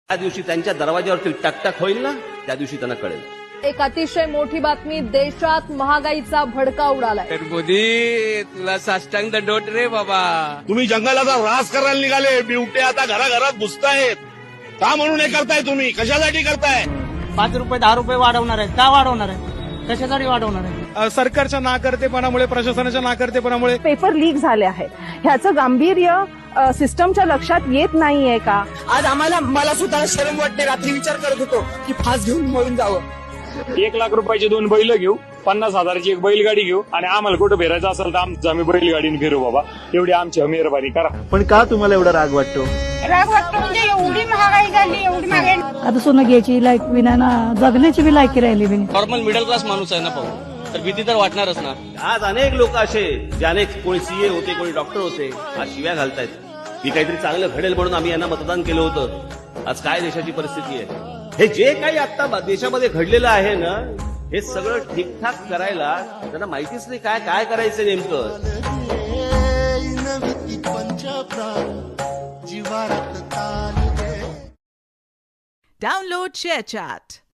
त्या दिवशी त्यांच्या दरवाजावरती टकटक होईल ना, त्या दिवशी त्यांना कळेल। एक अतिशय मोठी बातमी, देशात महागाईचा भडका उडालाय। तर मोदी तुला साष्टांग दंडवत रे बाबा। तुम्ही जंगलाचा ऱ्हास करायला निघाले, बिवटे आता घराघरात घुसतायत का म्हणून हे करताय? तुम्ही कशासाठी करताय? 5 रुपये 10 रुपये वाढवणार आहे का? वाढवणार आहे कशासाठी वाढवणार आहे? सरकारच्या नाकर्तेपणामुळे, प्रशासनाच्या नाकर्तेपणामुळे पेपर लीक झाले आहेत, ह्याचं गांभीर्य सिस्टमच्या लक्षात येत नाहीये का? आज मला सुद्धा शरम वाटते। रात्री विचार करत होतो की फास घेऊन मरून जावं। 1 लाख रुपयाचे 2 बैल घेऊ, 50,000ची एक बैलगाडी घेऊ आणि आम्हाला कुठं फिरायचं असेल तर आम्ही बैलगाडीने फिरू बाबा, एवढी आमची मेहरबानी करा। पण का तुम्हाला एवढा राग वाटतो? राग वाटतो म्हणजे एवढी महागाई झाली, एवढी महागाई। आता सोनं घ्यायची लायक विना ना, जगण्याची बी लायकी राहिली बी। नॉर्मल मिडल क्लास माणूस आहे ना पाहू, तर भीती तर वाटणारच ना। आज अनेक लोक असे, ज्याने कोणी सीए होते, कोणी डॉक्टर होते, आज शिव्या घालतायत की काहीतरी चांगलं घडेल म्हणून आम्ही यांना मतदान केलं होतं। आज काय देशाची परिस्थिती आहे? हे जे काही आता देशामध्ये घडलेलं आहे ना, हे सगळं ठीकठाक करायला त्यांना माहितीच नाही काय काय करायचं नेमकं। Download share chat.